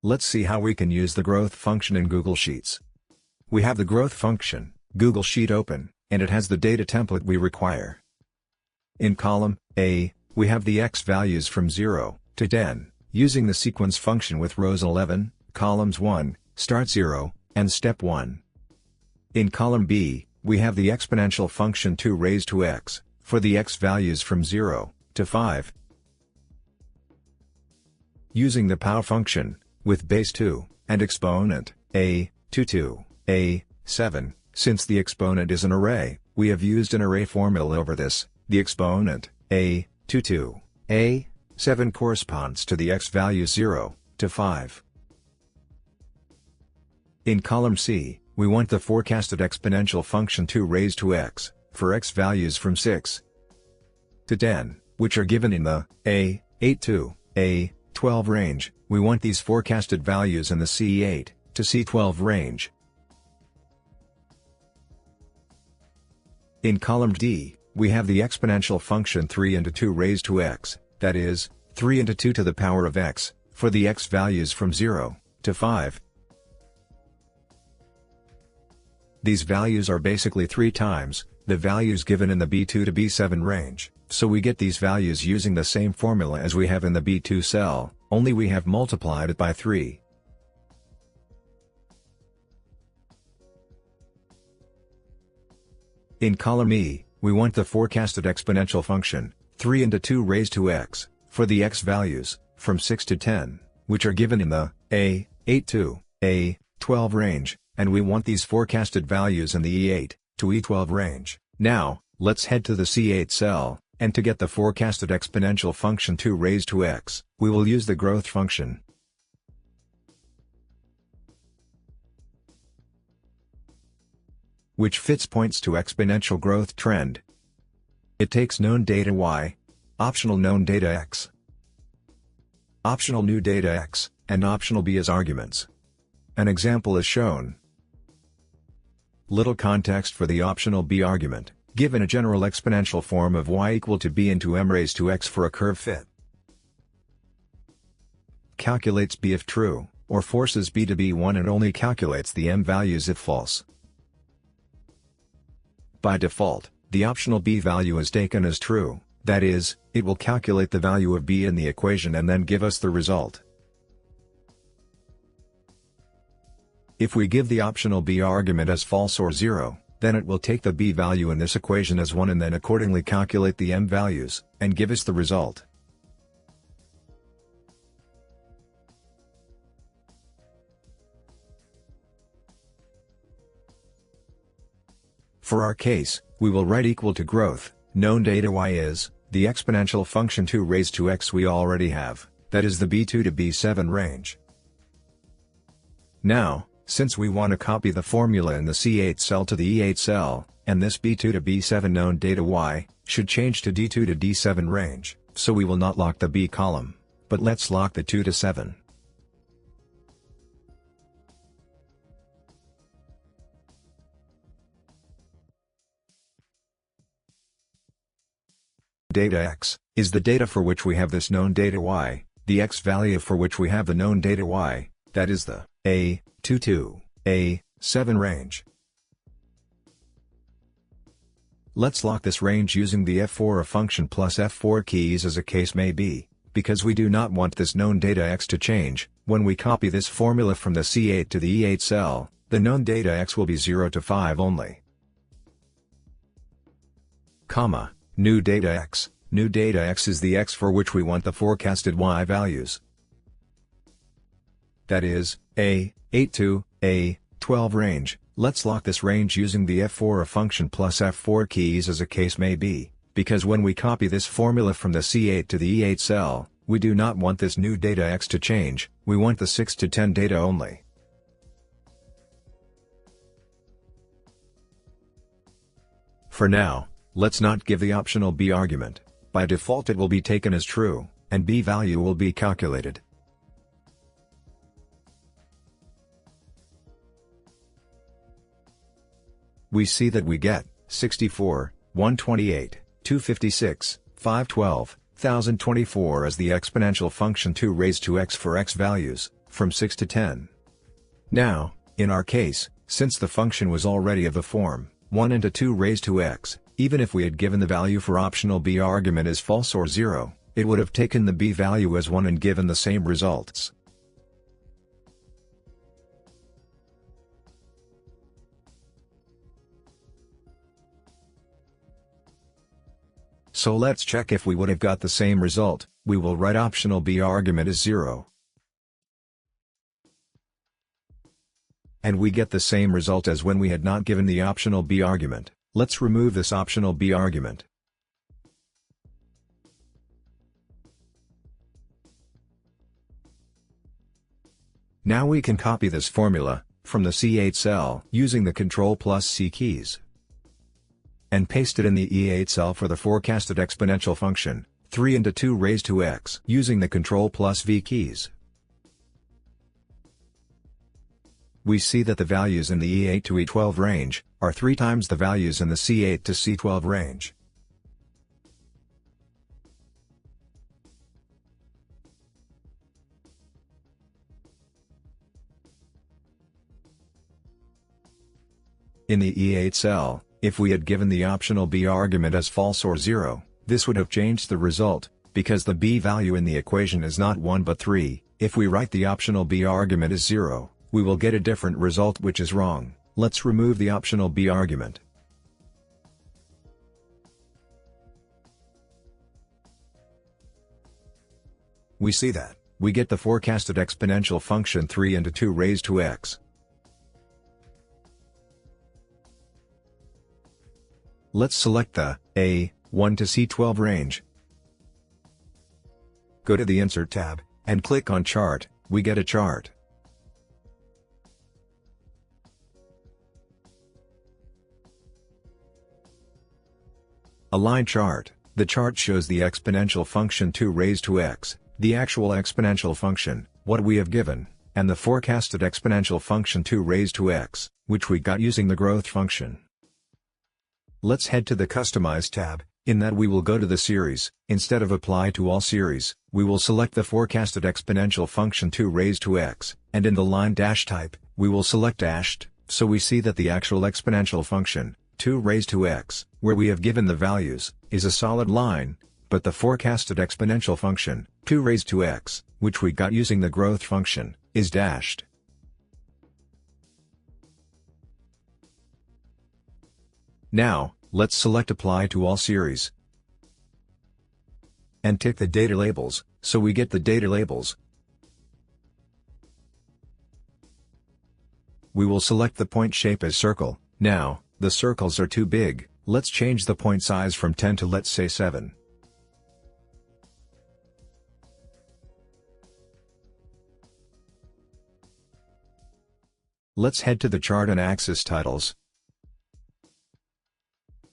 Let's see how we can use the growth function in Google Sheets. We have the growth function, Google Sheet open, and it has the data template we require. In column A, we have the x values from 0 to 10, using the sequence function with rows 11, columns 1, start 0, and step 1. In column B, we have the exponential function 2 raised to x, for the x values from 0 to 5. Using the pow function, with base 2, and exponent, a, to 2, a, 7, since the exponent is an array, we have used an array formula over this. The exponent, a, to 2, a, 7 corresponds to the x values 0 to 5. In column C, we want the forecasted exponential function 2 raised to x, for x values from 6 to 10, which are given in the a, 8 to a, 12 range. We want these forecasted values in the C8 to C12 range. In column D, we have the exponential function 3 into 2 raised to x, that is, 3 into 2 to the power of x, for the x values from 0 to 5. These values are basically 3 times the values given in the B2 to B7 range, so we get these values using the same formula as we have in the B2 cell, only we have multiplied it by 3. In column E, we want the forecasted exponential function, 3 into 2 raised to x, for the x values, from 6 to 10, which are given in the a, 8 to a, 12 range, and we want these forecasted values in the E8 to E12 range. Now, let's head to the C8 cell, and to get the forecasted exponential function 2 raised to x, we will use the growth function. Which fits points to exponential growth trend. It takes known data y, optional known data x, optional new data x, and optional b as arguments. An example is shown. Little context for the optional b argument, given a general exponential form of y equal to b into m raised to x for a curve fit. Calculates b if true, or forces b to be 1 and only calculates the m values if false. By default, the optional b value is taken as true, that is, it will calculate the value of b in the equation and then give us the result. If we give the optional b argument as false or 0, then it will take the b value in this equation as 1 and then accordingly calculate the m values, and give us the result. For our case, we will write equal to growth, known data y is, the exponential function 2 raised to x we already have, that is the B2 to B7 range. Now, since we want to copy the formula in the C8 cell to the E8 cell, and this B2 to B7 known data y, should change to D2 to D7 range, so we will not lock the B column, but let's lock the 2 to 7. Data x, is the data for which we have this known data y, the x value for which we have the known data y, that is the a, 2 to a, 7 range. Let's lock this range using the f4 function plus f4 keys as a case may be, because we do not want this known data x to change. When we copy this formula from the C8 to the E8 cell, the known data x will be 0 to 5 only. Comma. New data x. New data x is the x for which we want the forecasted y values. That is, a, 8 to a, 12 range. Let's lock this range using the f4 function plus f4 keys as a case may be, because when we copy this formula from the C8 to the E8 cell, we do not want this new data x to change, we want the 6 to 10 data only. For now, let's not give the optional b argument. By default it will be taken as true, and b value will be calculated. We see that we get 64, 128, 256, 512, 1024 as the exponential function 2 raised to x for x values, from 6 to 10. Now, in our case, since the function was already of the form 1 into 2 raised to x, even if we had given the value for optional b argument as false or 0, it would have taken the b value as 1 and given the same results. So let's check if we would have got the same result. We will write optional b argument as 0. And we get the same result as when we had not given the optional b argument. Let's remove this optional b argument. Now we can copy this formula from the C8 cell using the Ctrl+C keys and paste it in the E8 cell for the forecasted exponential function 3 into 2 raised to x using the Ctrl+V keys. We see that the values in the E8 to E12 range are 3 times the values in the C8 to C12 range. In the E8 cell, if we had given the optional b argument as false or 0, this would have changed the result, because the b value in the equation is not 1 but 3. If we write the optional b argument as 0, we will get a different result which is wrong. Let's remove the optional b argument. We see that we get the forecasted exponential function 3 into 2 raised to x. Let's select the A1 to C12 range. Go to the Insert tab, and click on Chart. We get a chart. A line chart. The chart shows the exponential function 2 raised to x, the actual exponential function, what we have given, and the forecasted exponential function 2 raised to x, which we got using the growth function. Let's head to the Customize tab. In that we will go to the series. Instead of Apply to All Series, we will select the forecasted exponential function 2 raised to x, and in the line dash type, we will select dashed, so we see that the actual exponential function 2 raised to x, where we have given the values, is a solid line, but the forecasted exponential function 2 raised to x, which we got using the growth function, is dashed. Now, let's select Apply to All Series and tick the data labels, so we get the data labels. We will select the point shape as circle. Now, the circles are too big. Let's change the point size from 10 to, let's say, 7. Let's head to the chart and axis titles.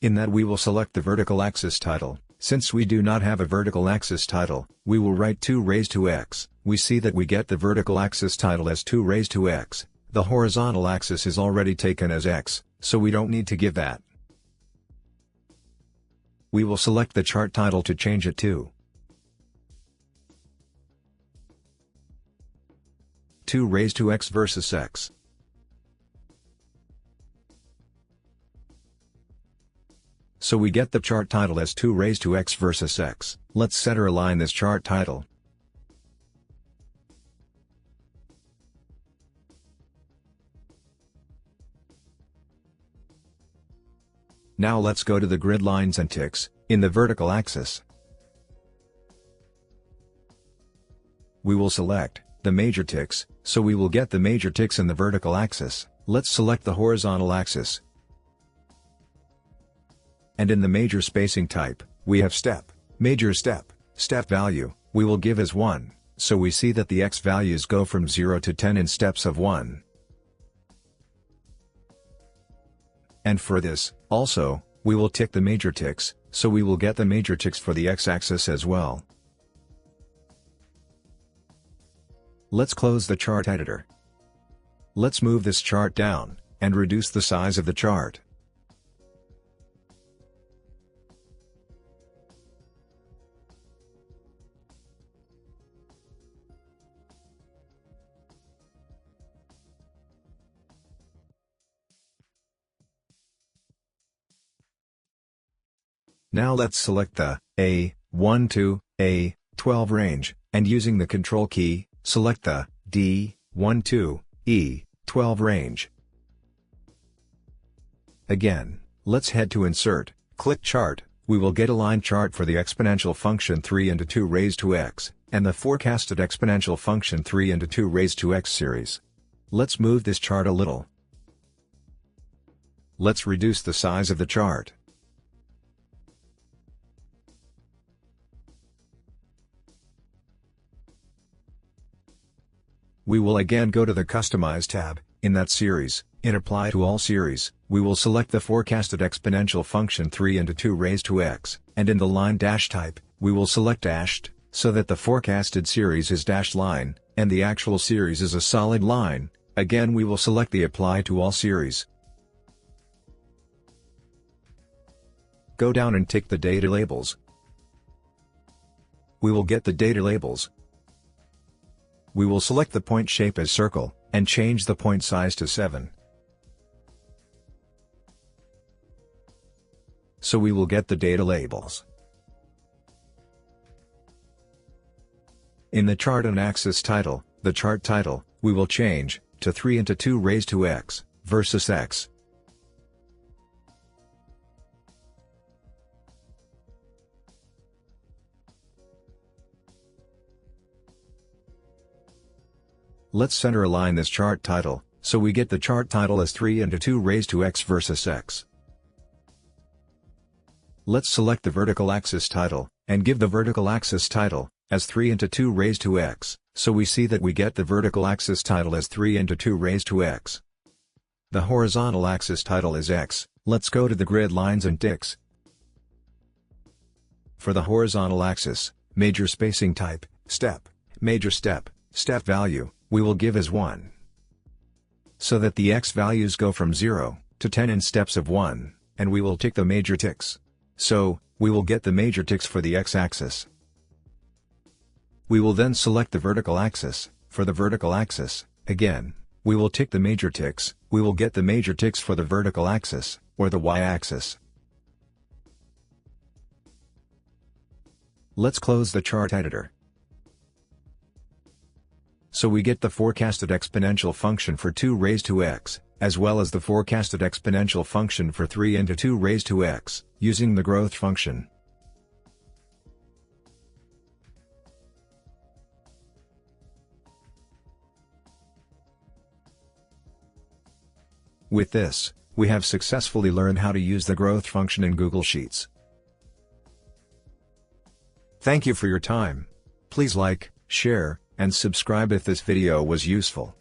In that we will select the vertical axis title. Since we do not have a vertical axis title, we will write 2 raised to x. We see that we get the vertical axis title as 2 raised to x. The horizontal axis is already taken as x, so we don't need to give that. We will select the chart title to change it to 2 raised to x versus x. So we get the chart title as 2 raised to x versus x. Let's center align this chart title. Now let's go to the grid lines and ticks, in the vertical axis. We will select the major ticks, so we will get the major ticks in the vertical axis. Let's select the horizontal axis. And in the major spacing type, we have step, major step, step value, we will give as 1, so we see that the x values go from 0 to 10 in steps of 1. And for this, also, we will tick the major ticks, so we will get the major ticks for the x-axis as well. Let's close the chart editor. Let's move this chart down, and reduce the size of the chart. Now let's select the A1 to A12 range, and using the Control key, select the D1 to E12 range. Again, let's head to Insert, click Chart. We will get a line chart for the exponential function 3 into 2 raised to x, and the forecasted exponential function 3 into 2 raised to x series. Let's move this chart a little. Let's reduce the size of the chart. We will again go to the Customize tab. In that series, in Apply to All Series, we will select the forecasted exponential function 3 into 2 raised to x, and in the line dash type, we will select dashed, so that the forecasted series is dashed line, and the actual series is a solid line. Again we will select the Apply to All series. Go down and tick the data labels. We will get the data labels. We will select the point shape as circle, and change the point size to 7. So we will get the data labels. In the chart and axis title, the chart title, we will change to 3 into 2 raised to x, versus x. Let's center align this chart title, so we get the chart title as 3 into 2 raised to x versus x. Let's select the vertical axis title, and give the vertical axis title as 3 into 2 raised to x, so we see that we get the vertical axis title as 3 into 2 raised to x. The horizontal axis title is x. Let's go to the grid lines and ticks. For the horizontal axis, major spacing type, step, major step value, we will give as 1. So that the x values go from 0 to 10 in steps of 1, and we will tick the major ticks. So, we will get the major ticks for the x-axis. We will then select the vertical axis. For the vertical axis, again, we will tick the major ticks. We will get the major ticks for the vertical axis, or the y-axis. Let's close the chart editor. So we get the forecasted exponential function for 2 raised to x, as well as the forecasted exponential function for 3 into 2 raised to x, using the growth function. With this, we have successfully learned how to use the growth function in Google Sheets. Thank you for your time. Please like, share, and subscribe if this video was useful.